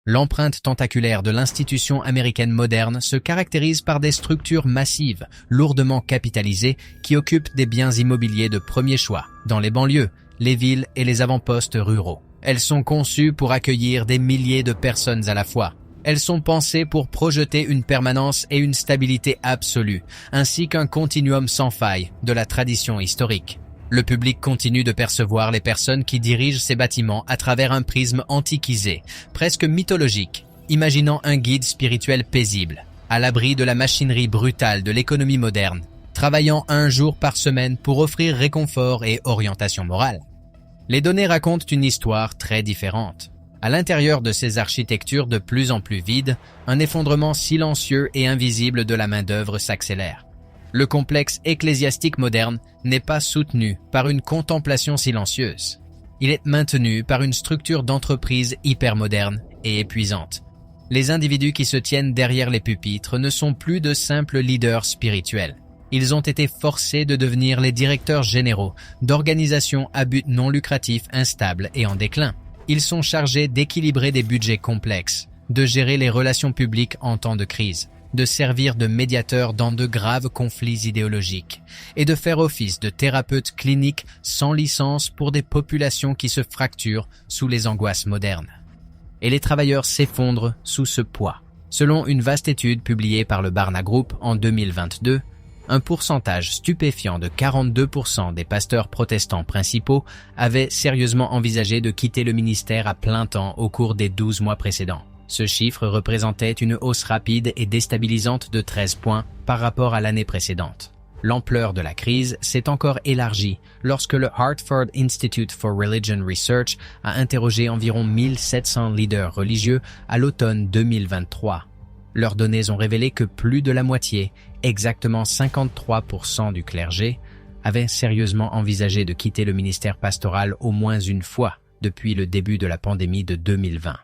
L'empreinte tentaculaire de l'institution américaine moderne se caractérise par des structures massives, lourdement capitalisées, qui occupent des biens immobiliers de premier choix, dans les banlieues, les villes et les avant-postes ruraux. Elles sont conçues pour accueillir des milliers de personnes à la fois. Elles sont pensées pour projeter une permanence et une stabilité absolue, ainsi qu'un continuum sans faille de la tradition historique. Le public continue de percevoir les personnes qui dirigent ces bâtiments à travers un prisme antiquisé, presque mythologique, imaginant un guide spirituel paisible, à l'abri de la machinerie brutale de l'économie moderne, travaillant un jour par semaine pour offrir réconfort et orientation morale. Les données racontent une histoire très différente. À l'intérieur de ces architectures de plus en plus vides, un effondrement silencieux et invisible de la main-d'œuvre s'accélère. Le complexe ecclésiastique moderne n'est pas soutenu par une contemplation silencieuse. Il est maintenu par une structure d'entreprise hypermoderne et épuisante. Les individus qui se tiennent derrière les pupitres ne sont plus de simples leaders spirituels. Ils ont été forcés de devenir les directeurs généraux d'organisations à but non lucratif instables et en déclin. Ils sont chargés d'équilibrer des budgets complexes, de gérer les relations publiques en temps de crise, de servir de médiateur dans de graves conflits idéologiques et de faire office de thérapeute clinique sans licence pour des populations qui se fracturent sous les angoisses modernes. Et les travailleurs s'effondrent sous ce poids. Selon une vaste étude publiée par le Barna Group en 2022, un pourcentage stupéfiant de 42% des pasteurs protestants principaux avaient sérieusement envisagé de quitter le ministère à plein temps au cours des 12 mois précédents. Ce chiffre représentait une hausse rapide et déstabilisante de 13 points par rapport à l'année précédente. L'ampleur de la crise s'est encore élargie lorsque le Hartford Institute for Religion Research a interrogé environ 1700 leaders religieux à l'automne 2023. Leurs données ont révélé que plus de la moitié, exactement 53% du clergé, avaient sérieusement envisagé de quitter le ministère pastoral au moins une fois depuis le début de la pandémie de 2020.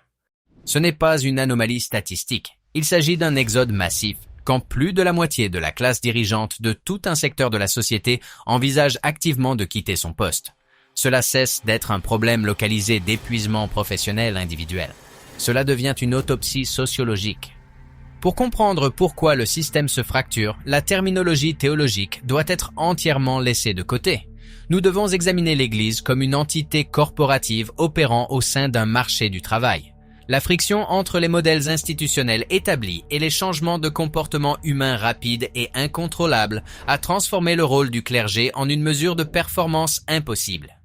Ce n'est pas une anomalie statistique. Il s'agit d'un exode massif, quand plus de la moitié de la classe dirigeante de tout un secteur de la société envisage activement de quitter son poste. Cela cesse d'être un problème localisé d'épuisement professionnel individuel. Cela devient une autopsie sociologique. Pour comprendre pourquoi le système se fracture, la terminologie théologique doit être entièrement laissée de côté. Nous devons examiner l'Église comme une entité corporative opérant au sein d'un marché du travail. La friction entre les modèles institutionnels établis et les changements de comportement humain rapides et incontrôlables a transformé le rôle du clergé en une mesure de performance impossible.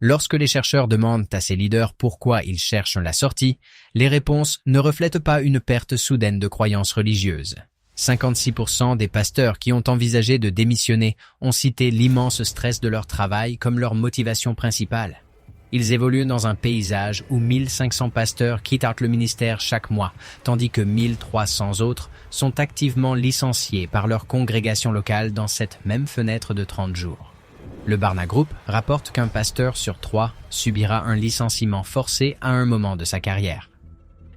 Lorsque les chercheurs demandent à ces leaders pourquoi ils cherchent la sortie, les réponses ne reflètent pas une perte soudaine de croyances religieuses. 56% des pasteurs qui ont envisagé de démissionner ont cité l'immense stress de leur travail comme leur motivation principale. Ils évoluent dans un paysage où 1500 pasteurs quittent le ministère chaque mois, tandis que 1300 autres sont activement licenciés par leur congrégation locale dans cette même fenêtre de 30 jours. Le Barna Group rapporte qu'un pasteur sur 3 subira un licenciement forcé à un moment de sa carrière.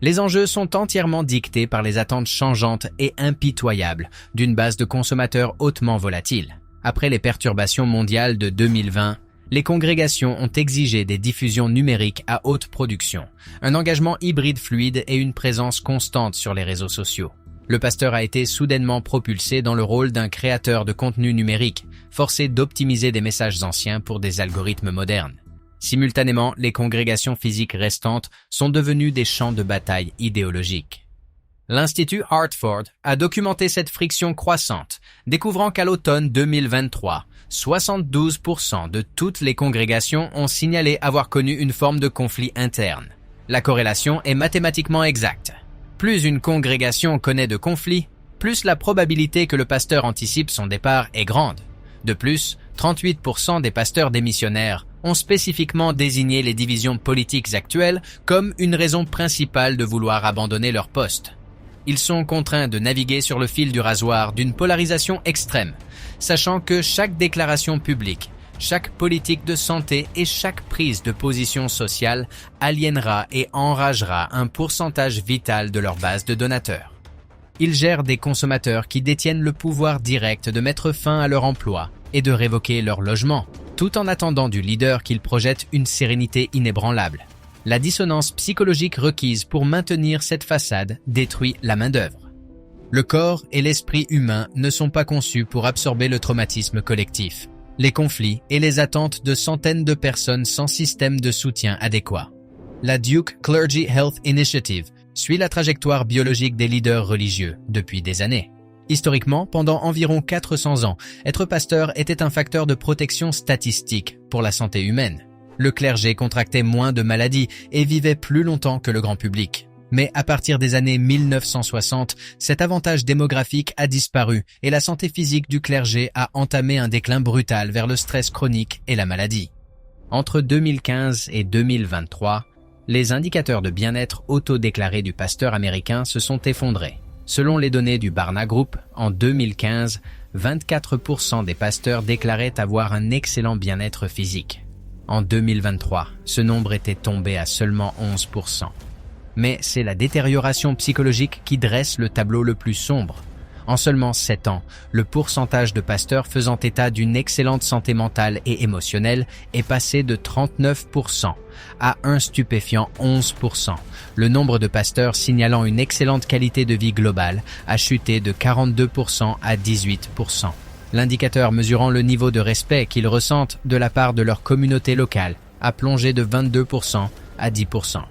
Les enjeux sont entièrement dictés par les attentes changeantes et impitoyables d'une base de consommateurs hautement volatile. Après les perturbations mondiales de 2020, les congrégations ont exigé des diffusions numériques à haute production, un engagement hybride fluide et une présence constante sur les réseaux sociaux. Le pasteur a été soudainement propulsé dans le rôle d'un créateur de contenu numérique, forcé d'optimiser des messages anciens pour des algorithmes modernes. Simultanément, les congrégations physiques restantes sont devenues des champs de bataille idéologiques. L'Institut Hartford a documenté cette friction croissante, découvrant qu'à l'automne 2023, 72% de toutes les congrégations ont signalé avoir connu une forme de conflit interne. La corrélation est mathématiquement exacte. Plus une congrégation connaît de conflits, plus la probabilité que le pasteur anticipe son départ est grande. De plus, 38% des pasteurs démissionnaires ont spécifiquement désigné les divisions politiques actuelles comme une raison principale de vouloir abandonner leur poste. Ils sont contraints de naviguer sur le fil du rasoir d'une polarisation extrême, sachant que chaque déclaration publique, chaque politique de santé et chaque prise de position sociale aliénera et enragera un pourcentage vital de leur base de donateurs. Ils gèrent des consommateurs qui détiennent le pouvoir direct de mettre fin à leur emploi et de révoquer leur logement, tout en attendant du leader qu'il projette une sérénité inébranlable. La dissonance psychologique requise pour maintenir cette façade détruit la main-d'œuvre. Le corps et l'esprit humain ne sont pas conçus pour absorber le traumatisme collectif, les conflits et les attentes de centaines de personnes sans système de soutien adéquat. La Duke Clergy Health Initiative suit la trajectoire biologique des leaders religieux depuis des années. Historiquement, pendant environ 400 ans, être pasteur était un facteur de protection statistique pour la santé humaine. Le clergé contractait moins de maladies et vivait plus longtemps que le grand public. Mais à partir des années 1960, cet avantage démographique a disparu et la santé physique du clergé a entamé un déclin brutal vers le stress chronique et la maladie. Entre 2015 et 2023, les indicateurs de bien-être autodéclarés du pasteur américain se sont effondrés. Selon les données du Barna Group, en 2015, 24% des pasteurs déclaraient avoir un excellent bien-être physique. En 2023, ce nombre était tombé à seulement 11%. Mais c'est la détérioration psychologique qui dresse le tableau le plus sombre. En seulement 7 ans, le pourcentage de pasteurs faisant état d'une excellente santé mentale et émotionnelle est passé de 39% à un stupéfiant 11%. Le nombre de pasteurs signalant une excellente qualité de vie globale a chuté de 42% à 18%. L'indicateur mesurant le niveau de respect qu'ils ressentent de la part de leur communauté locale a plongé de 22% à 10%.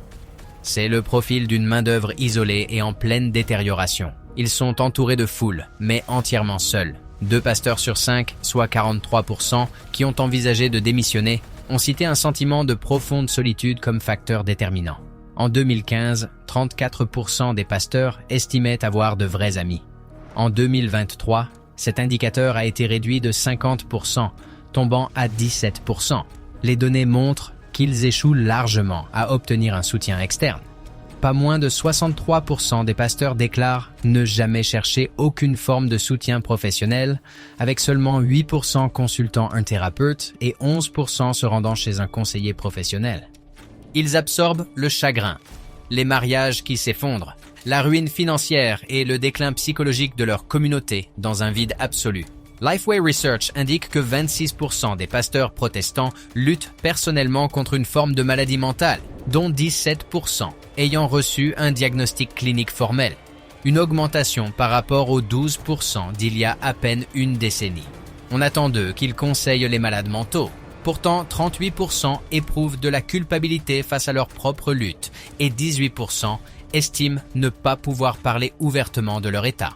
C'est le profil d'une main-d'œuvre isolée et en pleine détérioration. Ils sont entourés de foules, mais entièrement seuls. 2 pasteurs sur 5, soit 43%, qui ont envisagé de démissionner, ont cité un sentiment de profonde solitude comme facteur déterminant. En 2015, 34% des pasteurs estimaient avoir de vrais amis. En 2023, cet indicateur a été réduit de 50%, tombant à 17%. Les données montrent qu'ils échouent largement à obtenir un soutien externe. Pas moins de 63% des pasteurs déclarent ne jamais chercher aucune forme de soutien professionnel, avec seulement 8% consultant un thérapeute et 11% se rendant chez un conseiller professionnel. Ils absorbent le chagrin, les mariages qui s'effondrent, la ruine financière et le déclin psychologique de leur communauté dans un vide absolu. Lifeway Research indique que 26% des pasteurs protestants luttent personnellement contre une forme de maladie mentale, dont 17% ayant reçu un diagnostic clinique formel, une augmentation par rapport aux 12% d'il y a à peine une décennie. On attend d'eux qu'ils conseillent les malades mentaux. Pourtant, 38% éprouvent de la culpabilité face à leur propre lutte et 18% estiment ne pas pouvoir parler ouvertement de leur état.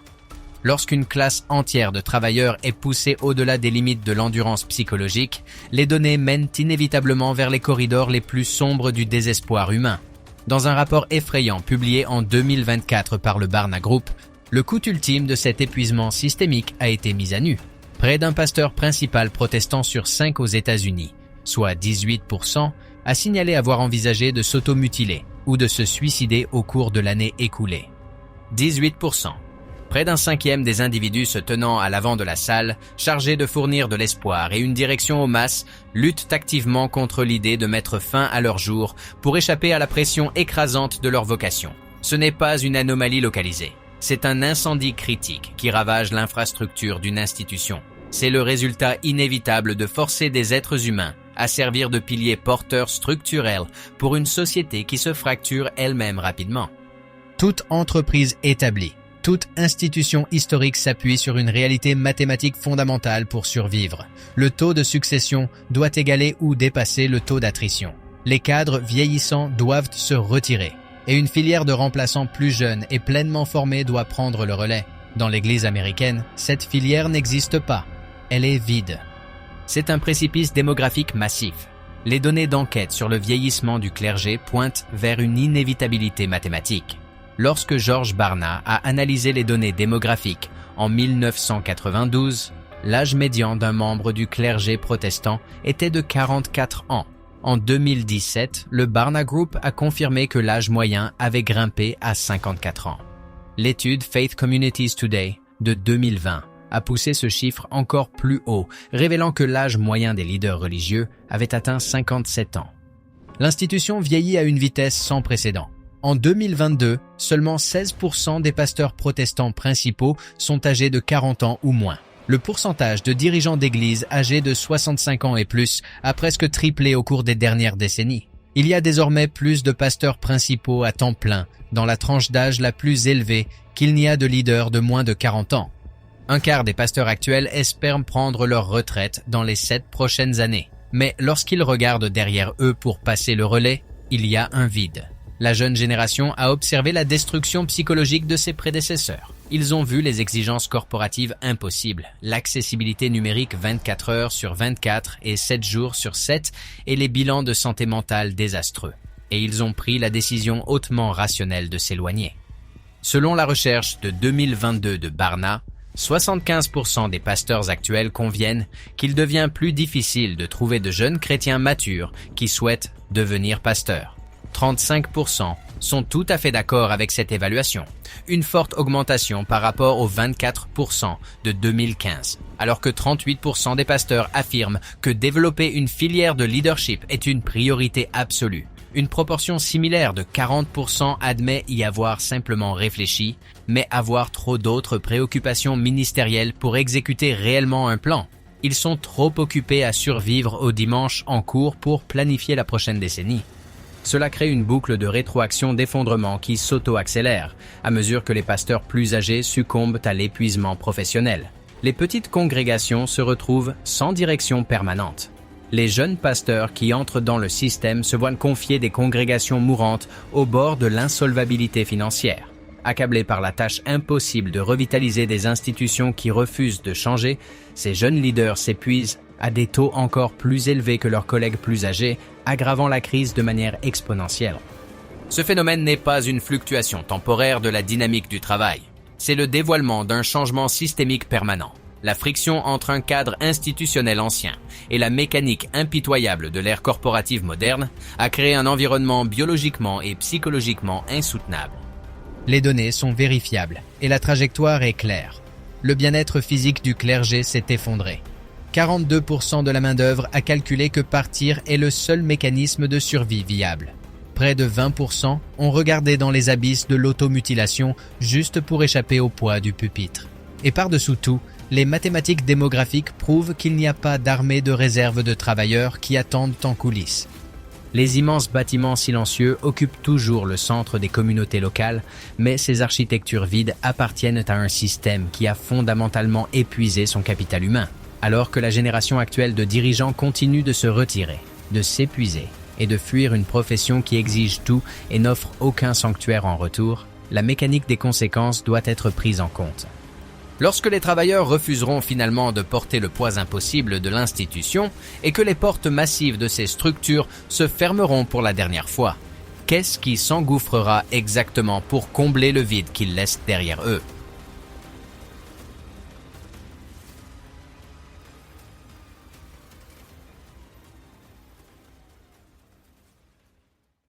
Lorsqu'une classe entière de travailleurs est poussée au-delà des limites de l'endurance psychologique, les données mènent inévitablement vers les corridors les plus sombres du désespoir humain. Dans un rapport effrayant publié en 2024 par le Barna Group, le coût ultime de cet épuisement systémique a été mis à nu. Près d'un pasteur principal protestant sur 5 aux États-Unis, soit 18%, a signalé avoir envisagé de s'automutiler ou de se suicider au cours de l'année écoulée. 18%. Près d'un cinquième des individus se tenant à l'avant de la salle, chargés de fournir de l'espoir et une direction aux masses, luttent activement contre l'idée de mettre fin à leur jour pour échapper à la pression écrasante de leur vocation. Ce n'est pas une anomalie localisée. C'est un incendie critique qui ravage l'infrastructure d'une institution. C'est le résultat inévitable de forcer des êtres humains à servir de piliers porteurs structurels pour une société qui se fracture elle-même rapidement. Toute entreprise établie, toute institution historique s'appuie sur une réalité mathématique fondamentale pour survivre. Le taux de succession doit égaler ou dépasser le taux d'attrition. Les cadres vieillissants doivent se retirer et une filière de remplaçants plus jeunes et pleinement formés doit prendre le relais. Dans l'Église américaine, cette filière n'existe pas. Elle est vide. C'est un précipice démographique massif. Les données d'enquête sur le vieillissement du clergé pointent vers une inévitabilité mathématique. Lorsque George Barna a analysé les données démographiques en 1992, l'âge médian d'un membre du clergé protestant était de 44 ans. En 2017, le Barna Group a confirmé que l'âge moyen avait grimpé à 54 ans. L'étude Faith Communities Today de 2020 a poussé ce chiffre encore plus haut, révélant que l'âge moyen des leaders religieux avait atteint 57 ans. L'institution vieillit à une vitesse sans précédent. En 2022, seulement 16% des pasteurs protestants principaux sont âgés de 40 ans ou moins. Le pourcentage de dirigeants d'église âgés de 65 ans et plus a presque triplé au cours des dernières décennies. Il y a désormais plus de pasteurs principaux à temps plein dans la tranche d'âge la plus élevée qu'il n'y a de leaders de moins de 40 ans. Un quart des pasteurs actuels espèrent prendre leur retraite dans les 7 prochaines années. Mais lorsqu'ils regardent derrière eux pour passer le relais, il y a un vide. La jeune génération a observé la destruction psychologique de ses prédécesseurs. Ils ont vu les exigences corporatives impossibles, l'accessibilité numérique 24 heures sur 24 et 7 jours sur 7 et les bilans de santé mentale désastreux. Et ils ont pris la décision hautement rationnelle de s'éloigner. Selon la recherche de 2022 de Barna, 75% des pasteurs actuels conviennent qu'il devient plus difficile de trouver de jeunes chrétiens matures qui souhaitent devenir pasteurs. 35% sont tout à fait d'accord avec cette évaluation, une forte augmentation par rapport aux 24% de 2015, alors que 38% des pasteurs affirment que développer une filière de leadership est une priorité absolue. Une proportion similaire de 40% admet y avoir simplement réfléchi, mais avoir trop d'autres préoccupations ministérielles pour exécuter réellement un plan. Ils sont trop occupés à survivre au dimanche en cours pour planifier la prochaine décennie. Cela crée une boucle de rétroaction d'effondrement qui s'auto-accélère à mesure que les pasteurs plus âgés succombent à l'épuisement professionnel. Les petites congrégations se retrouvent sans direction permanente. Les jeunes pasteurs qui entrent dans le système se voient confier des congrégations mourantes au bord de l'insolvabilité financière. Accablés par la tâche impossible de revitaliser des institutions qui refusent de changer, ces jeunes leaders s'épuisent à des taux encore plus élevés que leurs collègues plus âgés, aggravant la crise de manière exponentielle. Ce phénomène n'est pas une fluctuation temporaire de la dynamique du travail. C'est le dévoilement d'un changement systémique permanent. La friction entre un cadre institutionnel ancien et la mécanique impitoyable de l'ère corporative moderne a créé un environnement biologiquement et psychologiquement insoutenable. Les données sont vérifiables et la trajectoire est claire. Le bien-être physique du clergé s'est effondré. 42% de la main-d'œuvre a calculé que partir est le seul mécanisme de survie viable. Près de 20% ont regardé dans les abysses de l'automutilation juste pour échapper au poids du pupitre. Et par-dessous tout, les mathématiques démographiques prouvent qu'il n'y a pas d'armée de réserve de travailleurs qui attendent en coulisses. Les immenses bâtiments silencieux occupent toujours le centre des communautés locales, mais ces architectures vides appartiennent à un système qui a fondamentalement épuisé son capital humain. Alors que la génération actuelle de dirigeants continue de se retirer, de s'épuiser et de fuir une profession qui exige tout et n'offre aucun sanctuaire en retour, la mécanique des conséquences doit être prise en compte. Lorsque les travailleurs refuseront finalement de porter le poids impossible de l'institution et que les portes massives de ces structures se fermeront pour la dernière fois, qu'est-ce qui s'engouffrera exactement pour combler le vide qu'ils laissent derrière eux ?